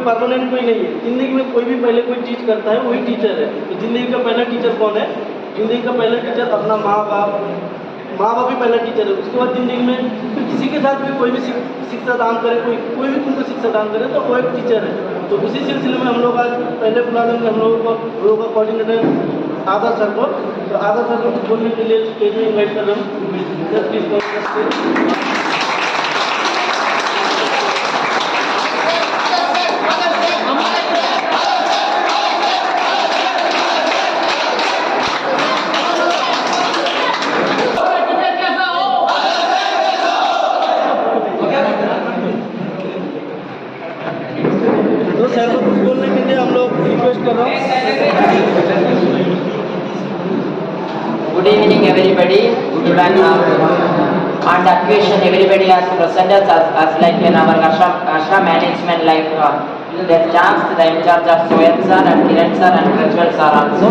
Permanent कोई नहीं है। ज़िंदगी में कोई भी पहले कोई चीज़ करता है वही टीचर है। तो ज़िंदगी का पहला टीचर कौन है? ज़िंदगी का पहला टीचर अपना माँ बाप ही पहला टीचर है। उसके बाद ज़िंदगी में फिर किसी के साथ भी कोई भी शिक्षा दान करे, कोई भी तुमको शिक्षा दान करे तो वो एक टीचर है। तो उसी सिलसिले में हम लोग आज पहले बुला देंगे हम लोगों का कोऑर्डिनेटर आदर सर को। तो आदर सर को बोलने के लिए स्टेज में इन्वाइट कर रहा हूँ। तो सर को कुछ बोलने के लिए हम लोग रिक्वेस्ट कर रहा हूँ। Good evening everybody. Good on the occasion everybody has presented as like in our Ashram management like the staffs, the in charge of Soyan sir and Kiran sir and Prajwal sir also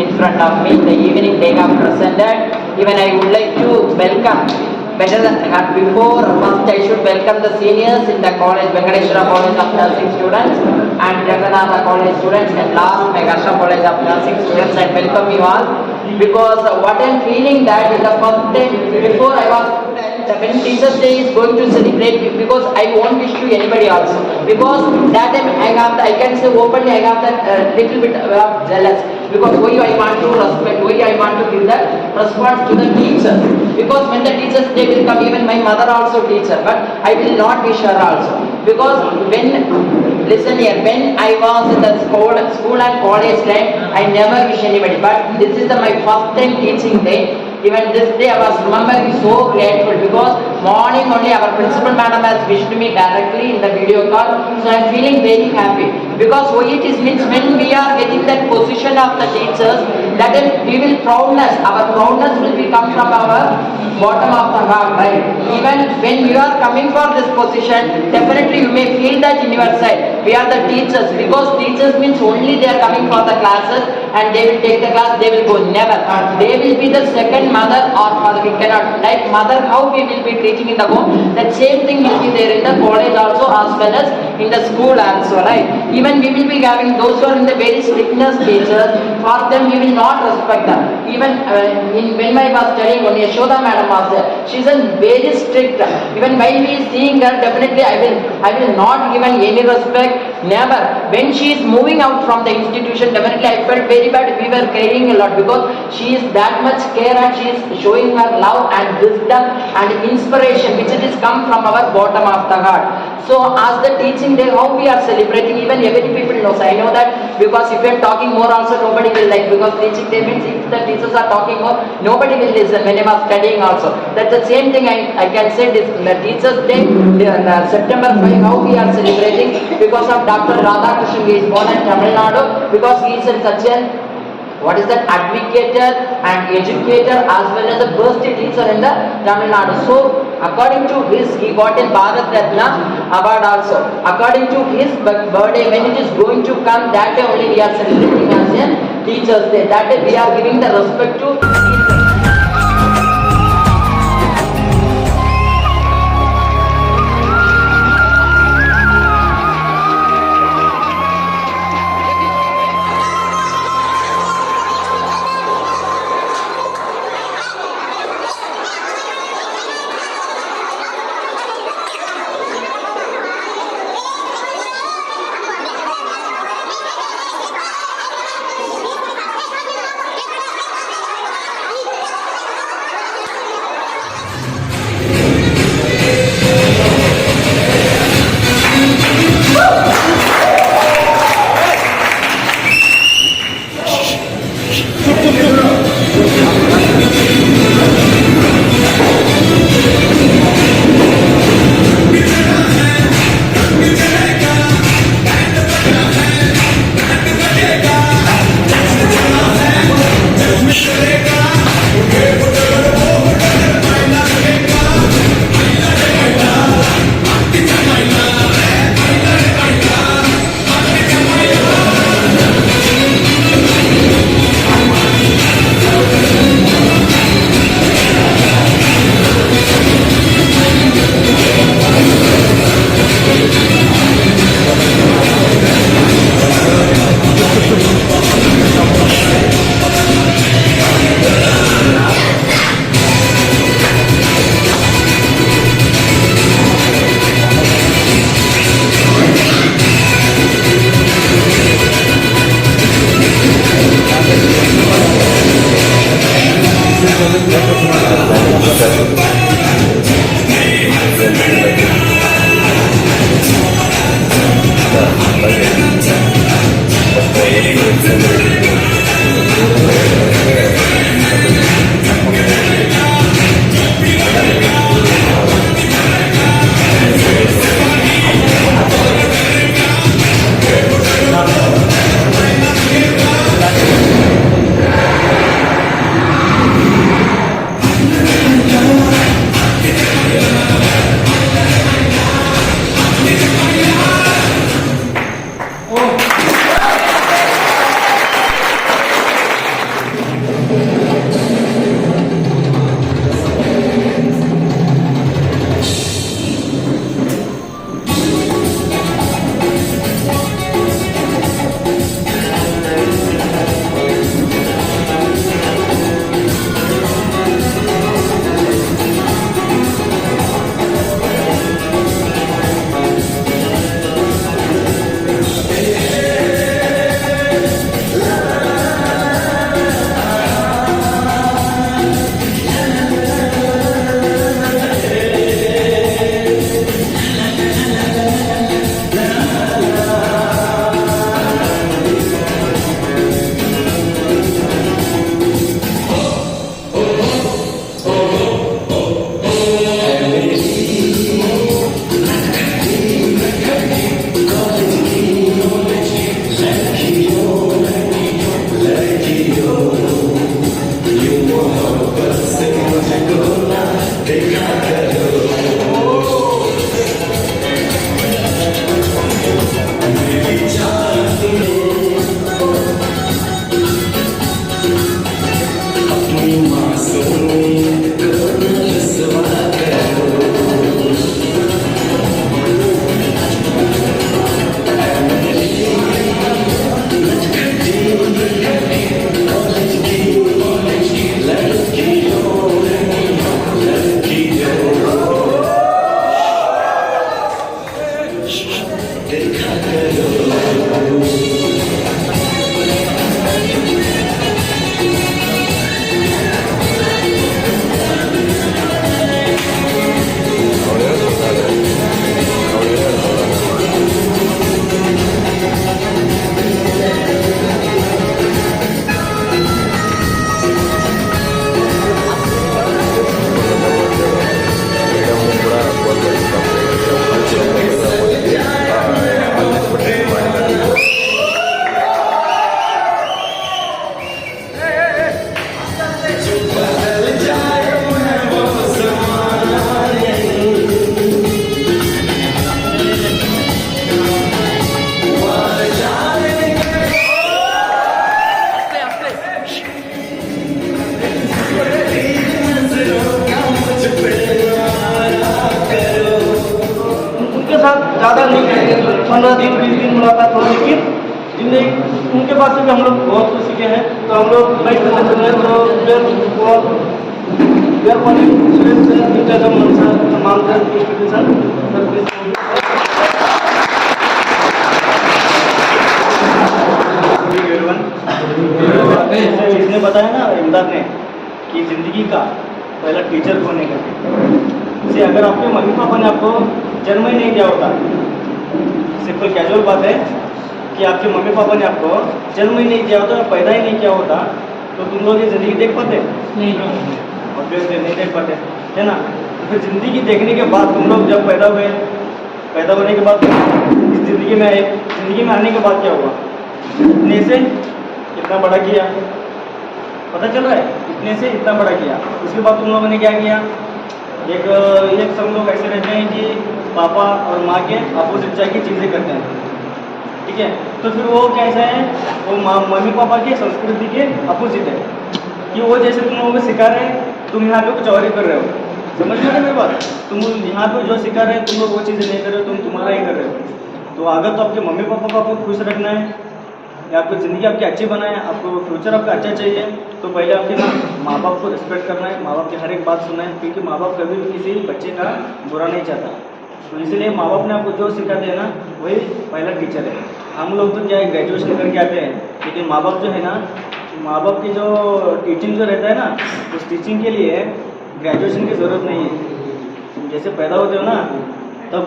in front of me. The evening they have presented. Even I would like to welcome better than before. First I should welcome the seniors in the college, Venkateshwara College of Nursing students and Jagannath College students, and last Megashra College of Nursing students. I welcome you all because what I am feeling that in the first time before I was when Teachers Day is going to celebrate, because I won't wish to anybody also, because that time I can say openly I have that little bit of jealous, because why I want to respect, why I want to give that response to the teachers, because when the Teachers Day will come, even my mother also teacher, but I will not wish her also, because listen here, when I was in the school and college time, I never wish anybody, but this is my first time teaching day. Even this day I was remembering so grateful, because morning only our principal madam has wished me directly in the video call, so I am feeling very happy, because why it is means when we are getting that position of the teachers, that we will proudness, our proudness will come from our bottom of the heart, right? Even when you are coming for this position, definitely you may feel that in your side, we are the teachers, because teachers means only they are coming for the classes and they will take the class, they will go, never. They will be the second mother or father. We cannot, like mother how we will be teaching in the home, that same thing will be there in the college also as well as in the school also, right? Even we will be having those who are in the very strictness teachers, for them we will not respect them. Even when I was studying, when Yashoda madam was there, she is very strict. Even while we seeing her, definitely I will not give any respect, never. When she is moving out from the institution, definitely I felt very bad. We were caring a lot, because she is that much care and she is showing her love and wisdom and inspiration, which it is come from our bottom of the heart. So as the teaching day, how we are celebrating, even every people knows. I know that, because if you are talking more also, nobody will like, because teaching day means if the teachers are talking more, nobody will listen when I was studying also. That's the same thing I can say this the Teachers Day, September 5, how we are celebrating, because of Dr. Radhakrishnan. He is born in Tamil Nadu, because he is such a advocator and educator as well as a best teacher in the Tamil Nadu. So according to his, he got a Bharat Ratna award also. According to his birthday, when it is going to come, that day only we are celebrating as a Teachers Day. That day we are giving the respect to teachers. उनके साथ ज़्यादा नहीं 15 दिन 20 दिन मुलाकात हो, लेकिन जिंदगी उनके पास से भी हम लोग बहुत कुछ सीखे हैं। तो हम लोग लाइक करते हैं तो वेयर कॉलिंग स्टूडेंट्स टीचर का मन सर तमाम सर इसने बताया ना इमदाद ने कि ज़िंदगी का पहला टीचर कौन है करके। से अगर आपके मम्मी पापा ने आपको जन्म ही नहीं दिया होता, सिंपल कैजुअल बात है कि आपके मम्मी पापा ने आपको जन्म ही नहीं दिया होता, पैदा ही नहीं किया होता, तो तुम लोग ये ज़िंदगी देख पाते नहीं, ऑब्वियसली नहीं देख पाते, है ना। तो फिर ज़िंदगी देखने के बाद तुम लोग जब पैदा हुए, पैदा होने के बाद इस ज़िंदगी में आए, ज़िंदगी में आने के बाद क्या हुआ, इतने से इतना बड़ा किया, पता चल रहा है, इतने से इतना बड़ा किया। उसके बाद तुम लोगों ने क्या किया, एक सब लोग ऐसे रहते हैं कि पापा और माँ के अपोजिट जाके चीज़ें करते हैं, ठीक है। तो फिर वो कैसा है, वो मम्मी पापा के संस्कृति के अपोजिट है कि वो जैसे तुम लोगों को सिखा रहे हैं, तुम यहाँ पे कुछ और ही कर रहे हो। समझ रहे हो मेरी बात, तुम यहाँ पे जो सिखा रहे हैं तुम लोग वो चीज़ें नहीं कर रहे हो, तुम तुम्हारा ही कर रहे हो। तो अगर तो आपके मम्मी पापा को आपको खुश रखना है या आपको ज़िंदगी आपकी अच्छी बनाए, आपको फ्यूचर आपका अच्छा चाहिए, तो पहले आपके ना माँ बाप को रिस्पेक्ट करना है, माँ बाप की हर एक बात सुनना है, क्योंकि माँ बाप कभी भी किसी बच्चे का बुरा नहीं चाहता। तो इसलिए माँ बाप ने आपको जो सिखाते हैं ना वही पहला टीचर है। हम लोग तो क्या है ग्रेजुएशन करके आते हैं, लेकिन माँ बाप जो है ना, माँ बाप की जो टीचिंग जो रहता है ना, उस टीचिंग के लिए ग्रेजुएशन की ज़रूरत नहीं है। तुम जैसे पैदा होते हो ना तब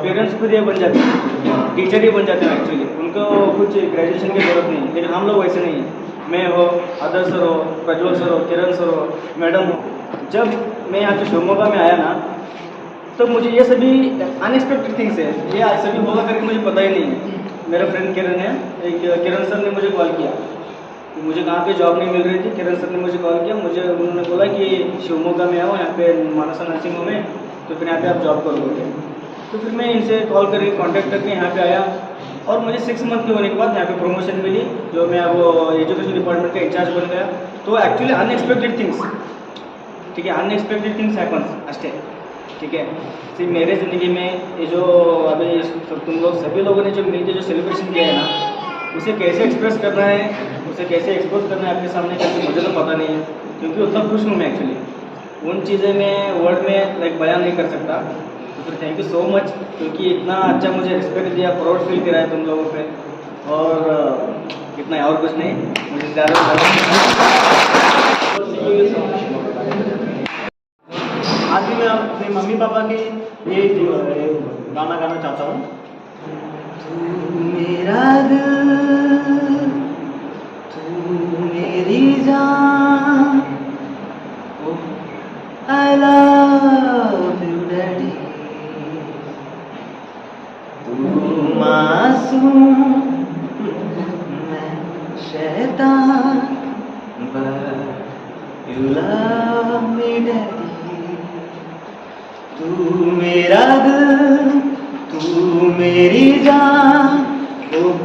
पेरेंट्स खुद ये बन जाते हैं, टीचर ही बन जाते हैं एक्चुअली, उनको कुछ ग्रेजुएशन की ज़रूरत नहीं है। लेकिन हम लोग वैसे नहीं हैं, मैं हो, आदर्श सर हो, प्रज्वल सर हो, किरण सर हो, मैडम हो। जब मैं यहाँ पे शिवमोगा में आया ना, तो मुझे ये सभी अनएक्सपेक्टेड थिंग्स है, ये सभी होगा करके मुझे पता ही नहीं है। मेरा फ्रेंड किरण है, एक किरण सर ने मुझे कॉल किया, मुझे कहाँ पे जॉब नहीं मिल रही थी, किरण सर ने मुझे कॉल किया, मुझे उन्होंने बोला कि शिवमोगा में आओ, यहाँ पे मानसा नर्सिंग होम है, तो फिर यहाँ पे आप जॉब करोगे। तो फिर मैं इनसे कॉल करके कॉन्टैक्ट करके यहाँ पे आया, और मुझे 6 मंथ के होने के बाद यहाँ पे प्रमोशन मिली, जो मैं अब एजुकेशन डिपार्टमेंट का इंचार्ज बन गया। तो एक्चुअली अनएक्सपेक्टेड थिंग्स, ठीक है, अनएक्सपेक्टेड थिंग्स हैपन्स अस्टे, ठीक है। सिर्फ मेरे ज़िंदगी में ये जो अभी तुम लोग सभी लोगों ने जो मिलकर जो सेलिब्रेशन किया है ना, उसे कैसे एक्सप्रेस करना है, उसे कैसे एक्सपोज करना है आपके सामने करके मुझे तो पता नहीं है, क्योंकि उतना खुश हूँ मैं एक्चुअली। उन चीज़ें मैं वर्ड में लाइक बयान नहीं कर सकता। तो फिर थैंक यू सो मच, क्योंकि इतना अच्छा मुझे रिस्पेक्ट दिया, प्राउड फील कराया तुम लोगों पे, और इतना और कुछ नहीं, मुझे ज़्यादा आज भी मैं अपने मम्मी पापा के ये गाना गाना चाहता हूँ। तू मेरा दिल, तू मेरी जान, I love you daddy। तू मासूम मैं शैतान, but you love me daddy। तू मेरा दिल, तू मेरी जान, oh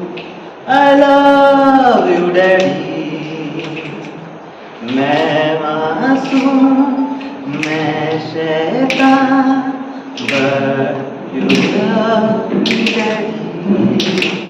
I love you daddy। मैं मासूम मैं शैतान, but you love me daddy।